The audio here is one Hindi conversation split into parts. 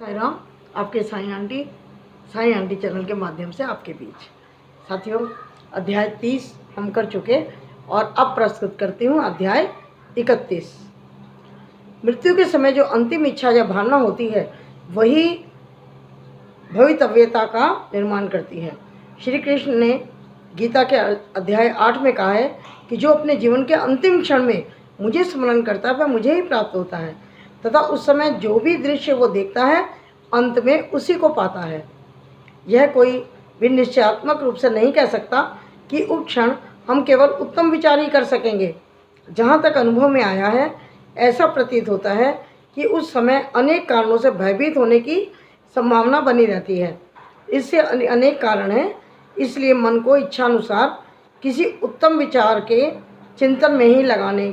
साई राम। आपके साई आंटी चैनल के माध्यम से आपके बीच साथियों, अध्याय 30 हम कर चुके और अब प्रस्तुत करती हूँ अध्याय 31। मृत्यु के समय जो अंतिम इच्छा या भावना होती है वही भवितव्यता का निर्माण करती है। श्री कृष्ण ने गीता के अध्याय 8 में कहा है कि जो अपने जीवन के अंतिम क्षण में मुझे स्मरण करता है वह मुझे ही प्राप्त होता है, तथा उस समय जो भी दृश्य वो देखता है अंत में उसी को पाता है। यह कोई भी निश्चयात्मक रूप से नहीं कह सकता कि उस क्षण हम केवल उत्तम विचार ही कर सकेंगे। जहाँ तक अनुभव में आया है, ऐसा प्रतीत होता है कि उस समय अनेक कारणों से भयभीत होने की संभावना बनी रहती है। इससे अनेक कारण हैं, इसलिए मन को इच्छानुसार किसी उत्तम विचार के चिंतन में ही लगाने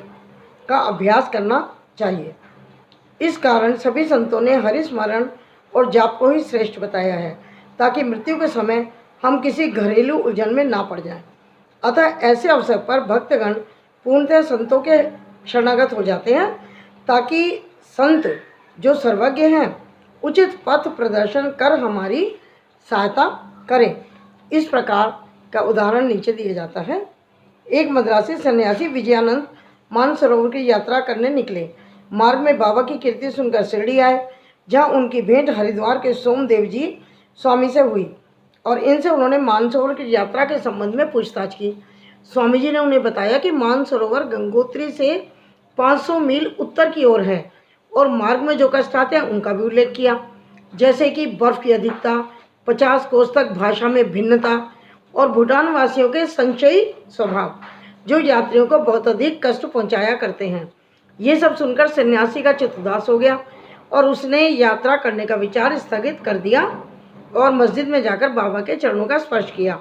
का अभ्यास करना चाहिए। इस कारण सभी संतों ने हरिस्मरण और जाप को ही श्रेष्ठ बताया है, ताकि मृत्यु के समय हम किसी घरेलू उलझन में ना पड़ जाएं। अतः ऐसे अवसर पर भक्तगण पूर्णतः संतों के शरणागत हो जाते हैं, ताकि संत जो सर्वज्ञ हैं उचित पथ प्रदर्शन कर हमारी सहायता करें। इस प्रकार का उदाहरण नीचे दिया जाता है। एक मद्रासी सन्यासी विजयानंद मानसरोवर की यात्रा करने निकले। मार्ग में बाबा की कीर्ति सुनकर शिरडी आए, जहाँ उनकी भेंट हरिद्वार के सोमदेव जी स्वामी से हुई और इनसे उन्होंने मानसरोवर की यात्रा के संबंध में पूछताछ की। स्वामी जी ने उन्हें बताया कि मानसरोवर गंगोत्री से 500 मील उत्तर की ओर है और मार्ग में जो कष्ट आते हैं उनका भी उल्लेख किया, जैसे कि बर्फ की अधिकता, 50 कोस तक भाषा में भिन्नता और भूटान वासियों के संचयी स्वभाव, जो यात्रियों को बहुत अधिक कष्ट पहुंचाया करते हैं। ये सब सुनकर सन्यासी का चित्त उदास हो गया और उसने यात्रा करने का विचार स्थगित कर दिया और मस्जिद में जाकर बाबा के चरणों का स्पर्श किया।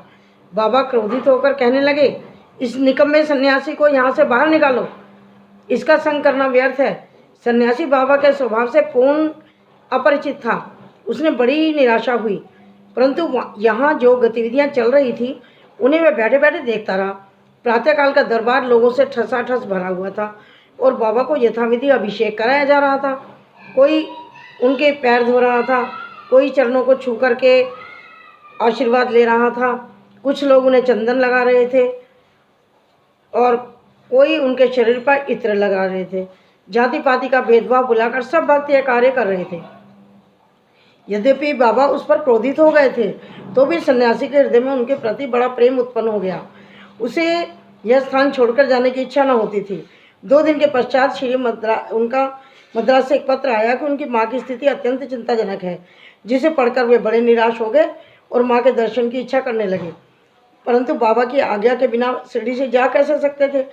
बाबा क्रोधित होकर कहने लगे, इस निकम्मे सन्यासी को यहाँ से बाहर निकालो, इसका संग करना व्यर्थ है। सन्यासी बाबा के स्वभाव से पूर्ण अपरिचित था। उसने बड़ी निराशा हुई, परंतु यहाँ जो गतिविधियाँ चल रही थी उन्हें वह बैठे बैठे देखता रहा। प्रातःकाल का दरबार लोगों से ठसाठस भरा हुआ था और बाबा को यथाविधि अभिषेक कराया जा रहा था। कोई उनके पैर धो रहा था, कोई चरणों को छू करके आशीर्वाद ले रहा था, कुछ लोग उन्हें चंदन लगा रहे थे और कोई उनके शरीर पर इत्र लगा रहे थे। जाति पाति का भेदभाव बुलाकर सब भक्त यह कार्य कर रहे थे। यद्यपि बाबा उस पर क्रोधित हो गए थे, तो भी सन्यासी के हृदय में उनके प्रति बड़ा प्रेम उत्पन्न हो गया। उसे यह स्थान छोड़कर जाने की इच्छा न होती थी। 2 दिन के पश्चात उनका मद्रास से एक पत्र आया कि उनकी माँ की स्थिति अत्यंत चिंताजनक है, जिसे पढ़कर वे बड़े निराश हो गए और माँ के दर्शन की इच्छा करने लगे। परंतु बाबा की आज्ञा के बिना शिरडी से जा कैसे सकते थे,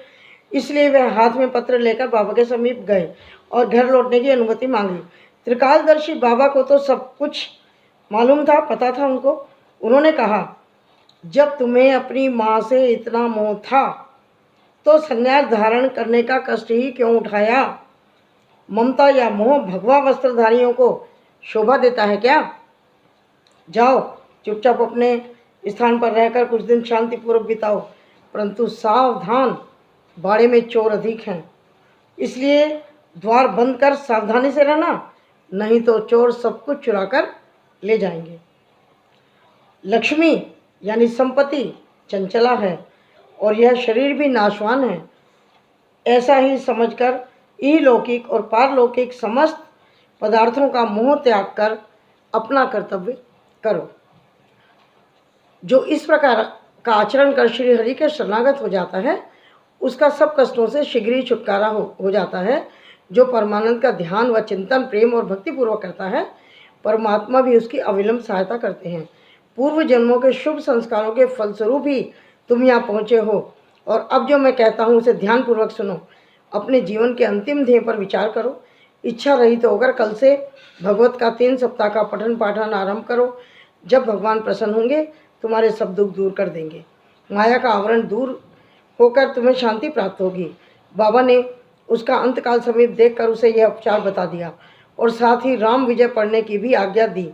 इसलिए वे हाथ में पत्र लेकर बाबा के समीप गए और घर लौटने की अनुमति मांगी। त्रिकालदर्शी बाबा को तो सब कुछ मालूम था, पता था उनको। उन्होंने कहा, जब तुम्हें अपनी माँ से इतना मोह था तो संन्यास धारण करने का कष्ट ही क्यों उठाया? ममता या मोह भगवा वस्त्रधारियों को शोभा देता है क्या? जाओ, चुपचाप अपने स्थान पर रहकर कुछ दिन शांतिपूर्वक बिताओ, परंतु सावधान, बाड़े में चोर अधिक हैं, इसलिए द्वार बंद कर सावधानी से रहना, नहीं तो चोर सब कुछ चुरा कर ले जाएंगे। लक्ष्मी यानी संपत्ति चंचला है और यह शरीर भी नाशवान है। ऐसा ही समझकर इहलौकिक और पारलौकिक समस्त पदार्थों का मोह त्याग कर अपना कर्तव्य करो। जो इस प्रकार का आचरण कर श्री हरि के शरणागत हो जाता है, उसका सब कष्टों से शीघ्र ही छुटकारा हो जाता है। जो परमानंद का ध्यान व चिंतन प्रेम और भक्तिपूर्वक करता है, परमात्मा भी उसकी अविलंब सहायता करते हैं। पूर्व जन्मों के शुभ संस्कारों के फलस्वरूप ही तुम यहाँ पहुँचे हो और अब जो मैं कहता हूँ उसे ध्यानपूर्वक सुनो। अपने जीवन के अंतिम ध्येय पर विचार करो। इच्छा रहित होकर कल से भगवत का 3 सप्ताह का पठन पाठन आरंभ करो। जब भगवान प्रसन्न होंगे तुम्हारे सब दुख दूर कर देंगे। माया का आवरण दूर होकर तुम्हें शांति प्राप्त होगी। बाबा ने उसका अंतकाल समीप देखकर उसे यह उपचार बता दिया और साथ ही राम विजय पढ़ने की भी आज्ञा दी,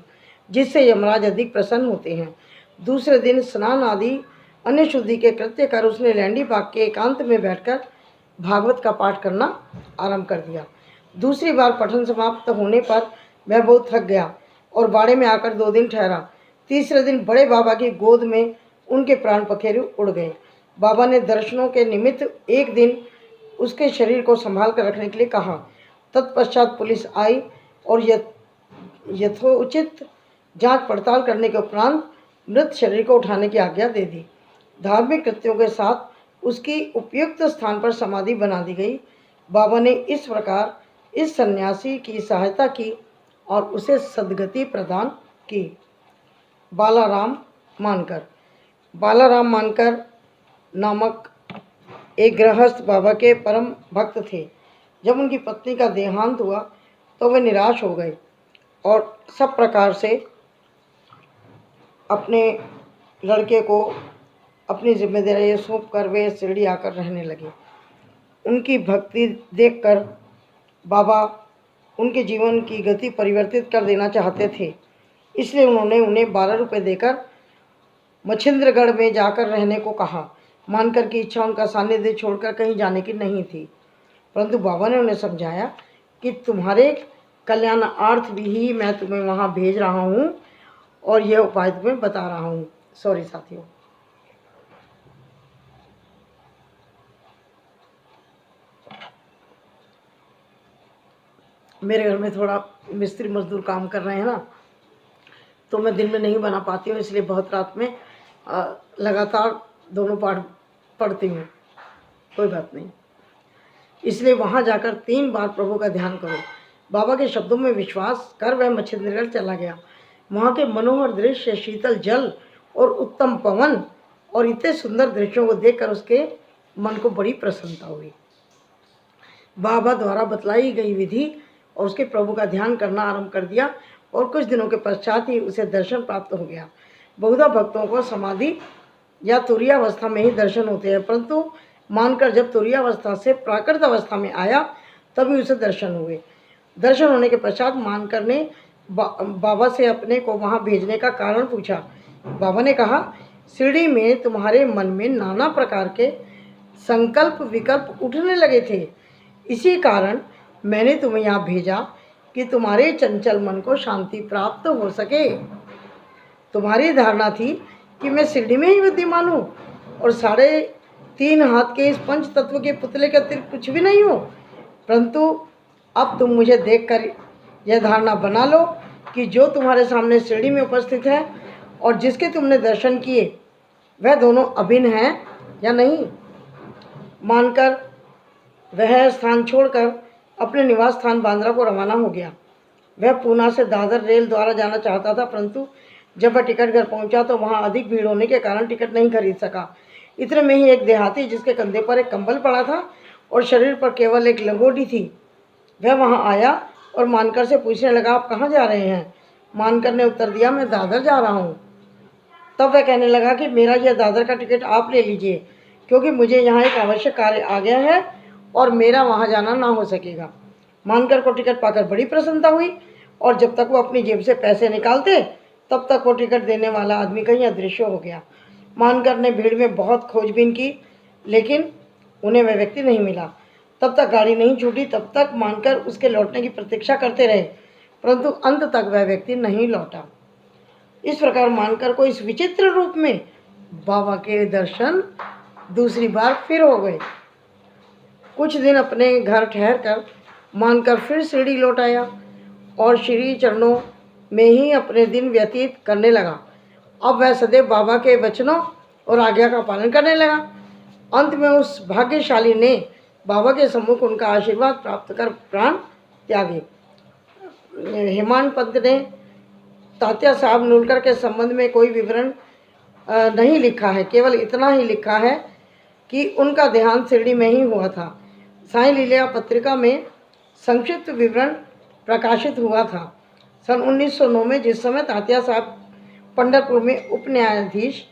जिससे यमराज अधिक प्रसन्न होते हैं। दूसरे दिन स्नान आदि अन्य शुद्धि के कृत्य कर उसने लैंडी बाग के एकांत में बैठकर भागवत का पाठ करना आरंभ कर दिया। दूसरी बार पठन समाप्त होने पर वह बहुत थक गया, और बाड़े में आकर 2 दिन ठहरा। तीसरे दिन बड़े बाबा की गोद में उनके प्राण पखेरु उड़ गए। बाबा ने दर्शनों के निमित्त एक दिन उसके शरीर को संभाल कर रखने के लिए कहा। तत्पश्चात पुलिस आई और यथोचित जांच पड़ताल करने के उपरांत मृत शरीर को उठाने की आज्ञा दे दी। धार्मिक कृत्यों के साथ उसकी उपयुक्त स्थान पर समाधि बना दी गई। बाबा ने इस प्रकार इस सन्यासी की सहायता की और उसे सद्गति प्रदान की। बालाराम मानकर नामक एक गृहस्थ बाबा के परम भक्त थे। जब उनकी पत्नी का देहांत हुआ तो वे निराश हो गए और सब प्रकार से अपने लड़के को अपनी जिम्मेदारी सौंप कर वे शिरडी आकर रहने लगे। उनकी भक्ति देखकर बाबा उनके जीवन की गति परिवर्तित कर देना चाहते थे, इसलिए उन्होंने उन्हें 12 रुपये देकर मच्छिंद्रगढ़ में जाकर रहने को कहा। मानकर की इच्छा उनका सानिध्य छोड़कर कहीं जाने की नहीं थी, परंतु बाबा ने उन्हें समझाया कि तुम्हारे कल्याणार्थ भी ही मैं तुम्हें वहाँ भेज रहा हूँ और यह उपाय तुम्हें बता रहा हूँ। सॉरी साथियों, मेरे घर में थोड़ा मिस्त्री मजदूर काम कर रहे हैं ना, तो मैं दिन में नहीं बना पाती हूँ, इसलिए बहुत रात में लगातार दोनों पाठ पढ़ती हूँ। कोई बात नहीं, इसलिए वहाँ जाकर 3 बार प्रभु का ध्यान करो। बाबा के शब्दों में विश्वास कर वह मच्छिंद्रगढ़ चला गया। वहाँ के मनोहर दृश्य, शीतल जल और उत्तम पवन और इतने सुंदर दृश्यों को देखकर उसके मन को बड़ी प्रसन्नता हुई। बाबा द्वारा बतलाई गई विधि और उसके प्रभु का ध्यान करना आरंभ कर दिया और कुछ दिनों के पश्चात ही उसे दर्शन प्राप्त हो गया। बहुधा भक्तों को समाधि या तुरीयावस्था में ही दर्शन होते हैं, परंतु मानकर जब तुरीयावस्था से प्राकृत अवस्था में आया तभी उसे दर्शन हुए। दर्शन होने के पश्चात मानकर ने बाबा से अपने को वहाँ भेजने का कारण पूछा। बाबा ने कहा, शिरडी में तुम्हारे मन में नाना प्रकार के संकल्प विकल्प उठने लगे थे, इसी कारण मैंने तुम्हें यहाँ भेजा कि तुम्हारे चंचल मन को शांति प्राप्त हो सके। तुम्हारी धारणा थी कि मैं शिरडी में ही विद्यमान हूँ और 3.5 हाथ के इस पंच तत्व के पुतले के अतिरिक्त कुछ भी नहीं हो, परंतु अब तुम मुझे देखकर यह धारणा बना लो कि जो तुम्हारे सामने शिरडी में उपस्थित है और जिसके तुमने दर्शन किए वह दोनों अभिन्न हैं या नहीं। मानकर वह स्थान छोड़कर अपने निवास स्थान बांद्रा को रवाना हो गया। वह पूना से दादर रेल द्वारा जाना चाहता था, परंतु जब वह टिकट घर पहुंचा तो वहां अधिक भीड़ होने के कारण टिकट नहीं खरीद सका। इतने में ही एक देहाती जिसके कंधे पर एक कंबल पड़ा था और शरीर पर केवल एक लंगोटी थी, वह वहां आया और मानकर से पूछने लगा, आप कहाँ जा रहे हैं? मानकर ने उत्तर दिया, मैं दादर जा रहा हूँ। तब वह कहने लगा कि मेरा यह दादर का टिकट आप ले लीजिए, क्योंकि मुझे यहाँ एक आवश्यक कार्य आ गया है और मेरा वहाँ जाना ना हो सकेगा। मानकर को टिकट पाकर बड़ी प्रसन्नता हुई और जब तक वो अपनी जेब से पैसे निकालते तब तक वो टिकट देने वाला आदमी कहीं अदृश्य हो गया। मानकर ने भीड़ में बहुत खोजबीन की, लेकिन उन्हें वह व्यक्ति नहीं मिला। तब तक गाड़ी नहीं छूटी, तब तक मानकर उसके लौटने की प्रतीक्षा करते रहे, परंतु अंत तक वह व्यक्ति नहीं लौटा। इस प्रकार मानकर को इस विचित्र रूप में बाबा के दर्शन दूसरी बार फिर हो गए। कुछ दिन अपने घर ठहर कर मानकर फिर शिरडी लौट आया और श्री चरणों में ही अपने दिन व्यतीत करने लगा। अब वह सदैव बाबा के वचनों और आज्ञा का पालन करने लगा। अंत में उस भाग्यशाली ने बाबा के सम्मुख उनका आशीर्वाद प्राप्त कर प्राण त्यागे। हेमांत पंत ने तात्या साहब नूलकर के संबंध में कोई विवरण नहीं लिखा है, केवल इतना ही लिखा है कि उनका देहांत शिरडी में ही हुआ था। साई लीला पत्रिका में संक्षिप्त विवरण प्रकाशित हुआ था। सन 1909 में जिस समय तात्या साहब पंढरपुर में उप न्यायाधीश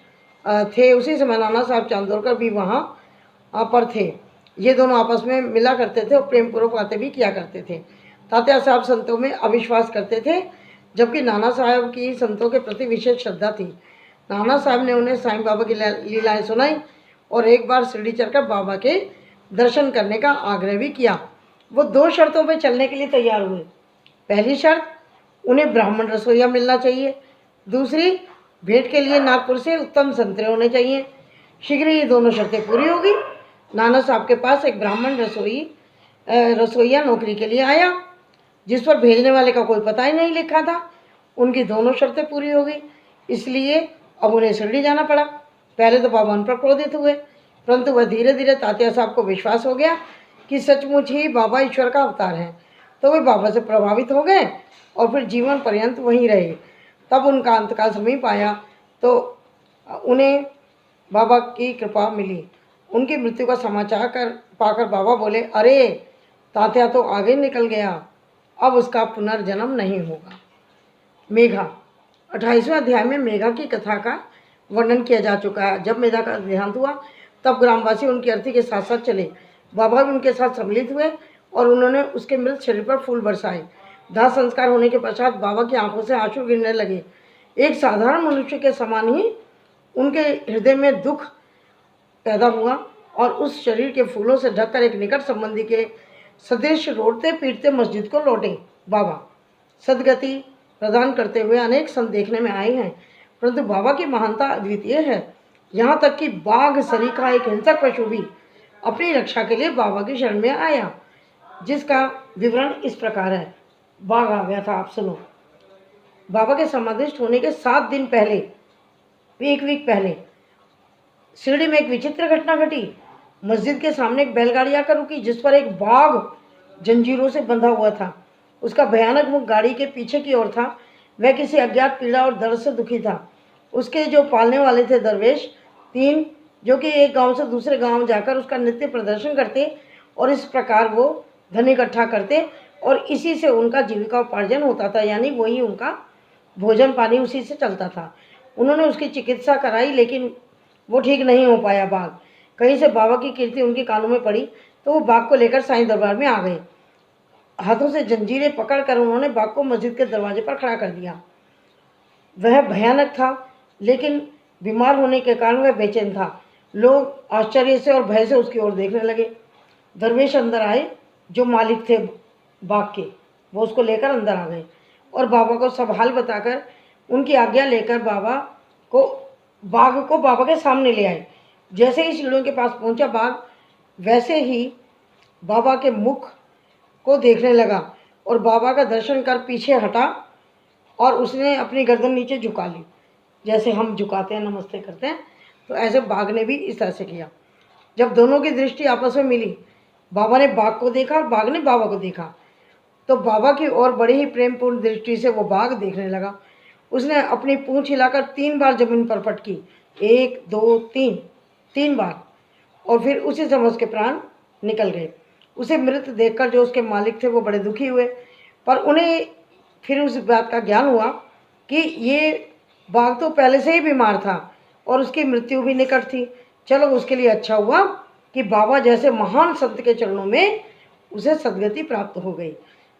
थे, उसी समय नाना साहब चांदोरकर भी वहाँ पर थे। ये दोनों आपस में मिला करते थे और प्रेम पूर्वक बातें भी किया करते थे। तात्या साहब संतों में अविश्वास करते थे, जबकि नाना साहब की संतों के प्रति विशेष श्रद्धा थी। नाना साहब ने उन्हें साईं बाबा की लीलाएं सुनाई और एक बार शिरडी चलकर बाबा के दर्शन करने का आग्रह भी किया। वो 2 शर्तों पर चलने के लिए तैयार हुए। पहली शर्त, उन्हें ब्राह्मण रसोइया मिलना चाहिए। दूसरी, भेंट के लिए नागपुर से उत्तम संतरे होने चाहिए। शीघ्र ही दोनों शर्तें पूरी होगी। नाना साहब के पास एक ब्राह्मण रसोइया नौकरी के लिए आया, जिस पर भेजने वाले का कोई पता ही नहीं लिखा था। उनकी दोनों शर्तें पूरी हो गई, इसलिए अब उन्हें शिरडी जाना पड़ा। पहले तो बाबा उन पर क्रोधित हुए, परंतु वह धीरे धीरे तात्या साहब को विश्वास हो गया कि सचमुच ही बाबा ईश्वर का अवतार हैं। तो वे बाबा से प्रभावित हो गए और फिर जीवन पर्यंत वहीं रहे। तब उनका अंतकाल समीप आया तो उन्हें बाबा की कृपा मिली। उनकी मृत्यु का समाचार पाकर बाबा बोले, अरे तात्या तो आगे निकल गया, अब उसका पुनर्जन्म नहीं होगा। मेघा, 28वें अध्याय में मेघा की कथा का वर्णन किया जा चुका है। जब मेघा का देहांत हुआ तब ग्रामवासी उनकी अर्थी के साथ साथ चले। बाबा भी उनके साथ सम्मिलित हुए और उन्होंने उसके मृत शरीर पर फूल बरसाए। दाह संस्कार होने के पश्चात बाबा की आंखों से आंसू गिरने लगे। एक साधारण मनुष्य के समान ही उनके हृदय में दुख पैदा हुआ और उस शरीर के फूलों से ढककर एक निकट संबंधी के सदृश रोड़ते पीटते मस्जिद को लौटे। बाबा सदगति प्रदान करते हुए अनेक संत देखने में आए हैं, परंतु बाबा की महानता अद्वितीय है। यहाँ तक कि बाघ सरीखा एक हिंसक पशु भी अपनी रक्षा के लिए बाबा की शरण में आया, जिसका विवरण इस प्रकार है। बाघ आ गया था, आप सुनो। बाबा के समाधिस्थ होने के 7 दिन पहले, एक वीक पहले, शिरडी में एक विचित्र घटना घटी। मस्जिद के सामने एक बैलगाड़ी आकर रुकी, जिस पर एक बाघ जंजीरों से बंधा हुआ था। उसका भयानक मुख गाड़ी के पीछे की ओर था। वह किसी अज्ञात पीड़ा और दर्द से दुखी था। उसके जो पालने वाले थे दरवेश 3, जो कि एक गांव से दूसरे गांव जाकर उसका नित्य प्रदर्शन करते और इस प्रकार वो धन इकट्ठा करते और इसी से उनका जीविका उपार्जन होता था, यानी वही उनका भोजन पानी उसी से चलता था। उन्होंने उसकी चिकित्सा कराई, लेकिन वो ठीक नहीं हो पाया। बाघ कहीं से बाबा की कीर्ति उनके कानों में पड़ी तो वो बाघ को लेकर साईं दरबार में आ गए। हाथों से जंजीरें पकड़कर उन्होंने बाघ को मस्जिद के दरवाजे पर खड़ा कर दिया। वह भयानक था, लेकिन बीमार होने के कारण वह बेचैन था। लोग आश्चर्य से और भय से उसकी ओर देखने लगे। दरवेश अंदर आए, जो मालिक थे बाघ के, वो उसको लेकर अंदर आ गए और बाबा को सब हाल बताकर उनकी आज्ञा लेकर बाघ को बाबा के सामने ले आए। जैसे ही सीढ़ियों के पास पहुंचा बाघ, वैसे ही बाबा के मुख को देखने लगा और बाबा का दर्शन कर पीछे हटा और उसने अपनी गर्दन नीचे झुका ली, जैसे हम झुकाते हैं, नमस्ते करते हैं। तो ऐसे बाघ ने भी इस तरह से किया। जब दोनों की दृष्टि आपस में मिली, बाबा ने बाघ को देखा और बाघ ने बाबा को देखा, तो बाबा की ओर बड़ी ही प्रेमपूर्ण दृष्टि से वो बाघ देखने लगा। उसने अपनी पूंछ हिलाकर 3 बार जमीन पर पटकी, 1 2 3 बार, और फिर उसी समय उसके प्राण निकल गए। उसे मृत देखकर जो उसके मालिक थे वो बड़े दुखी हुए, पर उन्हें फिर उस बात का ज्ञान हुआ कि ये बाघ तो पहले से ही बीमार था और उसकी मृत्यु भी निकट थी। चलो, उसके लिए अच्छा हुआ कि बाबा जैसे महान संत के चरणों में उसे सदगति प्राप्त हो गई।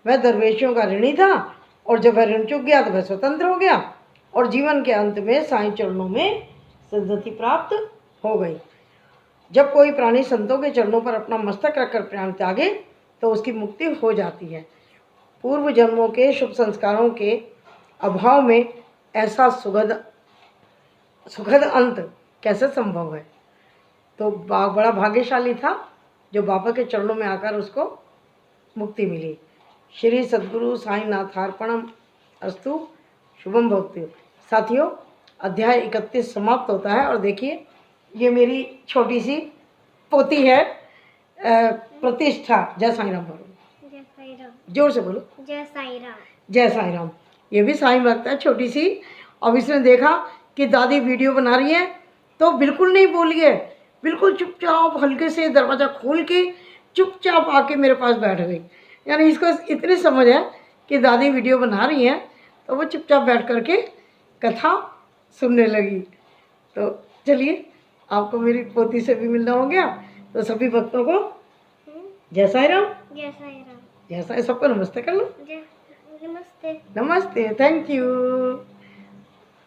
वह दरवेशियों का ऋणी था और जब वह ऋण चुक गया तो वह स्वतंत्र हो गया और जीवन के अंत में साईं चरणों में सदगति प्राप्त हो गई। जब कोई प्राणी संतों के चरणों पर अपना मस्तक रखकर प्राण त्यागे तो उसकी मुक्ति हो जाती है। पूर्व जन्मों के शुभ संस्कारों के अभाव में ऐसा सुखद अंत कैसे संभव है। तो बड़ा भाग्यशाली था जो बाबा के चरणों में आकर उसको मुक्ति मिली। श्री सद्गुरु साईनाथार्पणम अस्तु। शुभम भक्ति। साथियों, अध्याय 31 समाप्त होता है और देखिए, ये मेरी छोटी सी पोती है प्रतिष्ठा। जय साईं राम बोलो। जय साईं राम। जोर से बोलो। जय साईं राम। जय साईं राम। ये भी साईं भक्त है, छोटी सी। अब इसने देखा कि दादी वीडियो बना रही है तो बिल्कुल नहीं बोली है, बिल्कुल चुपचाप हल्के से दरवाज़ा खोल के चुपचाप आके मेरे पास बैठ गई। यानी इसको इतनी समझ है कि दादी वीडियो बना रही हैं तो वो चुपचाप बैठ करके कथा सुनने लगी। तो चलिए, आपको मेरी पोती से भी मिलना हो गया, तो सभी भक्तों को जय साईं राम। जय साईं राम। जय साईं। सबको नमस्ते कर लो। जय नमस्ते। नमस्ते। Thank you.